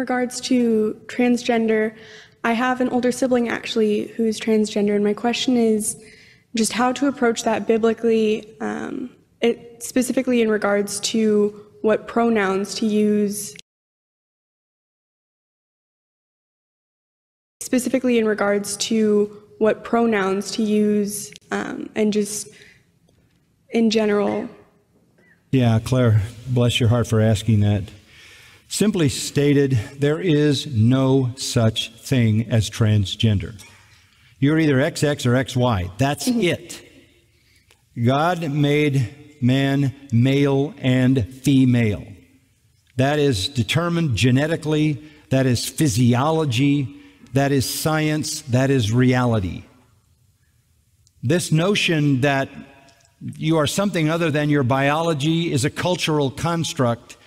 regards to transgender, I have an older sibling actually who's transgender, and my question is just how to approach that biblically, specifically in regards to what pronouns to use. Specifically in regards to what pronouns to use, and just in general. Yeah, Claire, bless your heart for asking that. Simply stated, there is no such thing as transgender. You're either XX or XY. That's it. God made man male and female. That is determined genetically. That is physiology. That is science. That is reality. This notion that you are something other than your biology is a cultural construct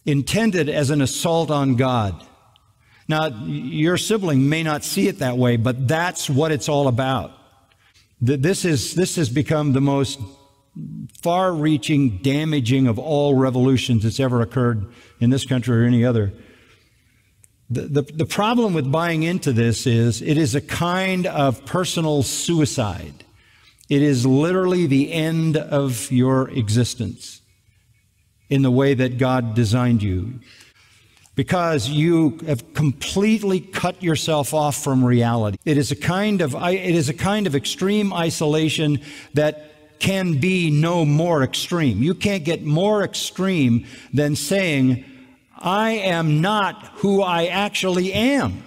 intended as an assault on God. Now, your sibling may not see it that way, but that's what it's all about. This has become the most far-reaching, damaging of all revolutions that's ever occurred in this country or any other. The problem with buying into this is it is a kind of personal suicide. It is literally the end of your existence in the way that God designed you, because you have completely cut yourself off from reality. It is a kind of extreme isolation that can be no more extreme. You can't get more extreme than saying, I am not who I actually am.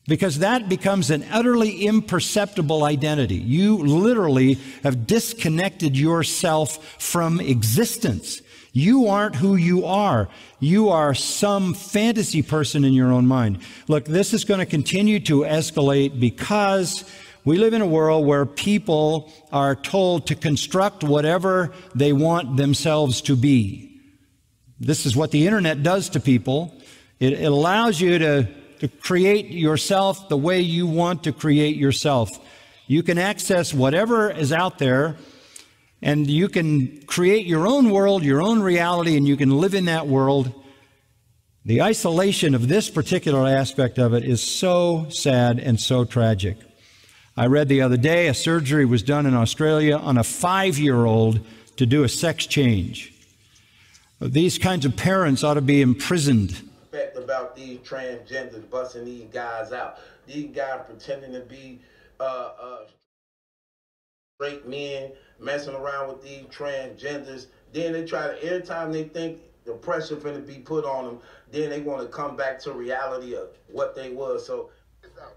Because that becomes an utterly imperceptible identity. You literally have disconnected yourself from existence. You aren't who you are. You are some fantasy person in your own mind. Look, this is going to continue to escalate because we live in a world where people are told to construct whatever they want themselves to be. This is what the internet does to people. It allows you to create yourself the way you want to create yourself. You can access whatever is out there, and you can create your own world, your own reality, and you can live in that world. The isolation of this particular aspect of it is so sad and so tragic. I read the other day a surgery was done in Australia on a 5-year-old to do a sex change. These kinds of parents ought to be imprisoned. About these transgenders busting these guys out. These guys pretending to be straight men, messing around with these transgenders. Then they try to, every time they think the pressure finna be put on them, then they want to come back to reality of what they was. So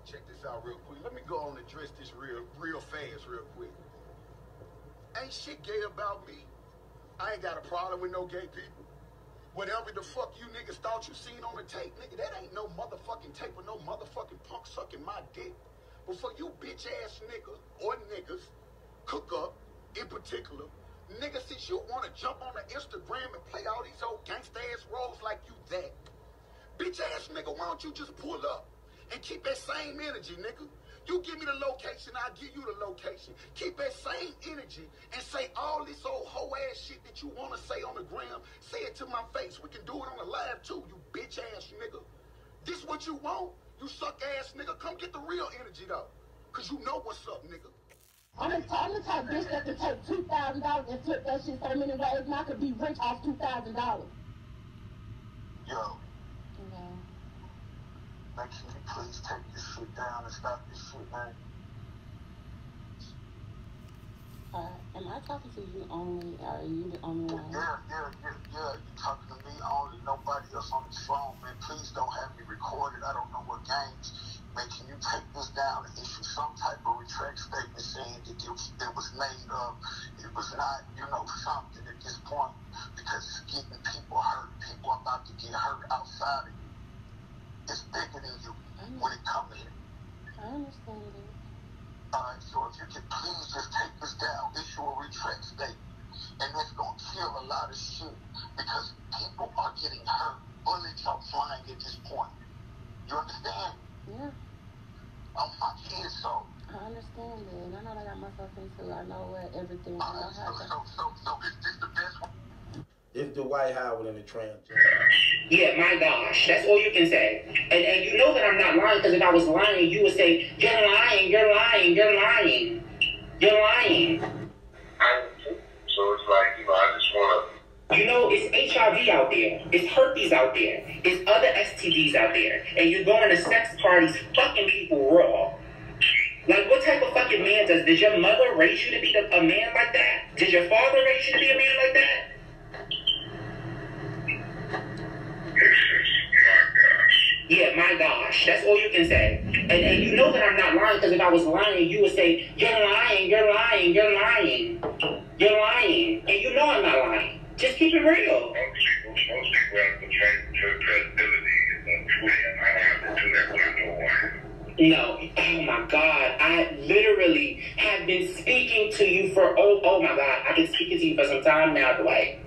check this out real quick. Let me go on and address this real fast, real quick. Ain't shit gay about me. I ain't got a problem with no gay people. Whatever the fuck you niggas thought you seen on the tape, nigga, that ain't no motherfucking tape with no motherfucking punk sucking my dick. But for you bitch ass niggas or niggas, cook up in particular, nigga, since you wanna jump on the Instagram and play all these old gangsta ass roles like you that, bitch ass nigga, why don't you just pull up and keep that same energy, nigga? You give me the location, I'll give you the location. Keep that same energy and say all this old hoe ass shit that you want to say on the gram. Say it to my face. We can do it on the live too, you bitch ass nigga. This what you want? You suck ass nigga. Come get the real energy though. Cause you know what's up, nigga. I'm the type of bitch that can take $2,000 and flip that shit so many ways and I could be rich off $2,000. Yo. Like, can you please take this shit down and stop this shit, man? Am I talking to you only, or are you the only one? Yeah. You talking to me only, nobody else on this phone, man. Please don't have me recorded. I don't know what games. Man, can you take this down and issue some type of retract statement saying that it was made up, it was not, something at this point, because it's getting people hurt. People are about to get hurt outside of you. It's bigger than you when it comes to it. I understand it. Alright, so if you can please just take this down, issue a retract statement. And that's going to kill a lot of shit because people are getting hurt. Bullets are flying at this point. You understand? Yeah. I'm my kid, so. I understand it. And I know what I got myself into. I know what everything. So is this the best one? It's Dwight Howard and the transgender. Yeah, my gosh, that's all you can say. And you know that I'm not lying, because if I was lying, you would say, you're lying, you're lying, you're lying. You're lying. So it's like, I just want to... You know, it's HIV out there. It's herpes out there. It's other STDs out there. And you're going to sex parties fucking people raw. Like, what type of fucking man did your mother raise you to be a man like that? Did your father raise you to be a man like that? Yeah, my gosh, that's all you can say. And you know that I'm not lying, because if I was lying, you would say, you're lying, you're lying, you're lying. You're lying. And you know I'm not lying. Just keep it real. Most people have the credibility and I have to do that when I know why. No, oh my God, I literally have been speaking to you for, oh my God, I've been speaking to you for some time now, Dwight.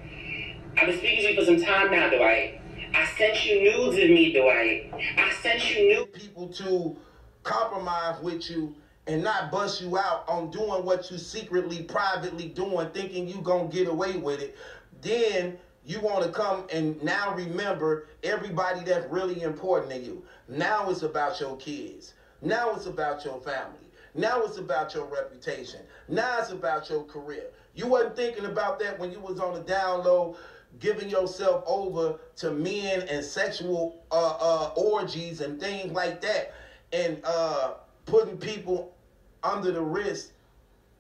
I've been speaking to you for some time now, Dwight. I sent you nudes of me, Dwight. I sent you nudes. People to compromise with you and not bust you out on doing what you secretly, privately doing, thinking you gonna get away with it. Then you want to come and now remember everybody that's really important to you. Now it's about your kids. Now it's about your family. Now it's about your reputation. Now it's about your career. You wasn't thinking about that when you was on the down low, giving yourself over to men and sexual orgies and things like that, and putting people under the risk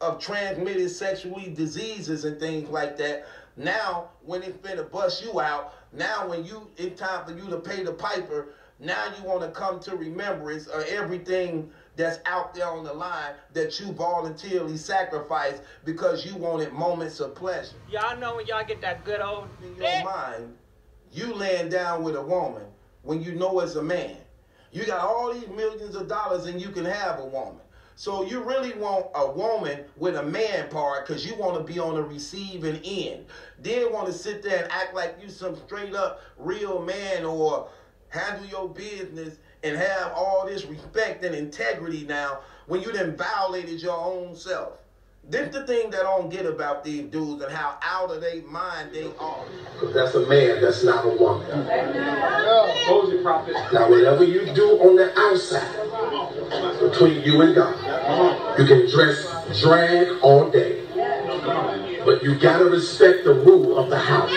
of transmitted sexually diseases and things like that. Now, when it's finna bust you out, now when it's time for you to pay the piper, now you want to come to remembrance of everything that's out there on the line that you voluntarily sacrificed because you wanted moments of pleasure. Y'all know when y'all get that good old... In your mind, you laying down with a woman when you know as a man. You got all these millions of dollars and you can have a woman. So you really want a woman with a man part because you want to be on the receiving end. Then want to sit there and act like you some straight up real man or handle your business and have all this respect and integrity now when you done violated your own self. This the thing that I don't get about these dudes and how out of their mind they are. Because that's a man, that's not a woman. Now whatever you do on the outside, between you and God, you can drag all day. But you gotta respect the rule of the house.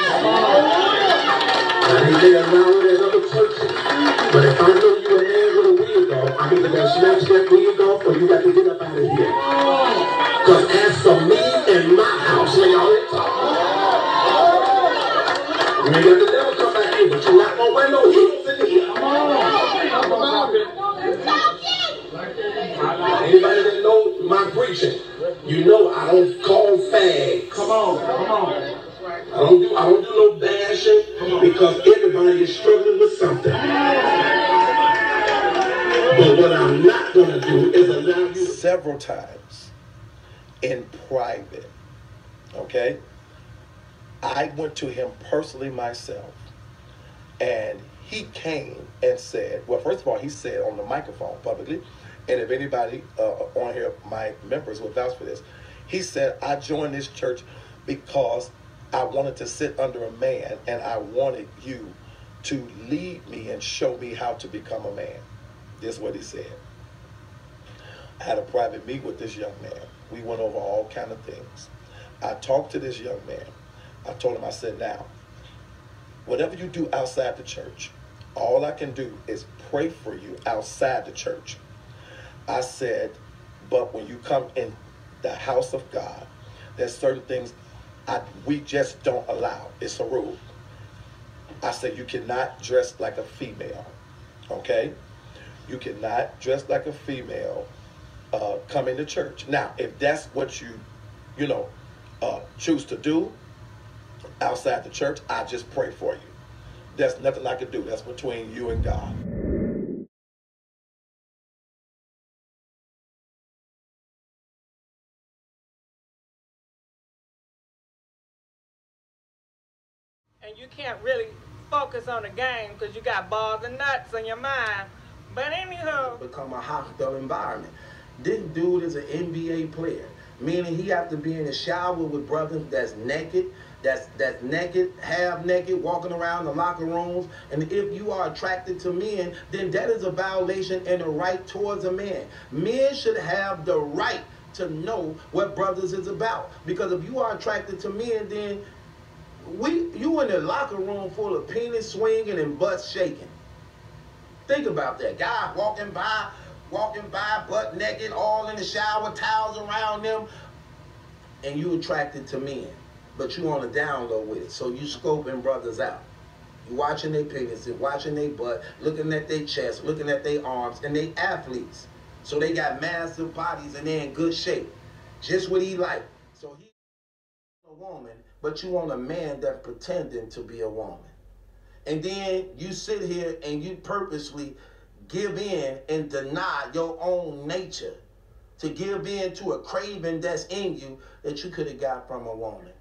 Now they allow it at other churches. But if I know you a man with a wig on, I'm either gonna snatch that wig off or you got to get up out of here. Because as for me and my house, lay all that talk. You ain't got the devil come back here, but you're not gonna wear no heels in here. Anybody that knows my preaching, you know I don't call fags. Come on. I don't do no bashing because everybody is struggling with something. But what I'm not gonna do is allow you several times in private, okay? I went to him personally myself, and he came and said, well, first of all, he said on the microphone publicly, and if anybody on here, my members will vouch for this, he said, I joined this church because I wanted to sit under a man, and I wanted you to lead me and show me how to become a man. This is what he said. I had a private meet with this young man. We went over all kind of things. I talked to this young man. I told him, I said, now, whatever you do outside the church, all I can do is pray for you outside the church. I said, but when you come in the house of God, there's certain things we just don't allow. It's a rule. I said, you cannot dress like a female, okay? You cannot dress like a female come into church. Now, if that's what you choose to do outside the church, I just pray for you. There's nothing I can do. That's between you and God. And you can't really focus on the game because you got balls and nuts in your mind. But anywho, Become a hostile environment. This dude is an NBA player. meaning he have to be in the shower with brothers that's naked, that's naked, half naked, walking around the locker rooms. And if you are attracted to men, then that is a violation and a right towards a man. Men should have the right to know what brothers is about. Because if you are attracted to men, then you in the locker room full of penis swinging and butt shaking. Think about that. Guy walking by, butt naked, all in the shower, towels around them, and you attracted to men. But you on a down low with it. So you scoping brothers out. You watching their penis, watching their butt, looking at their chest, looking at their arms, and they athletes. So they got massive bodies and they're in good shape. Just what he like. So he a woman, but you want a man that's pretending to be a woman. And then you sit here and you purposely give in and deny your own nature to give in to a craving that's in you that you could have got from a woman.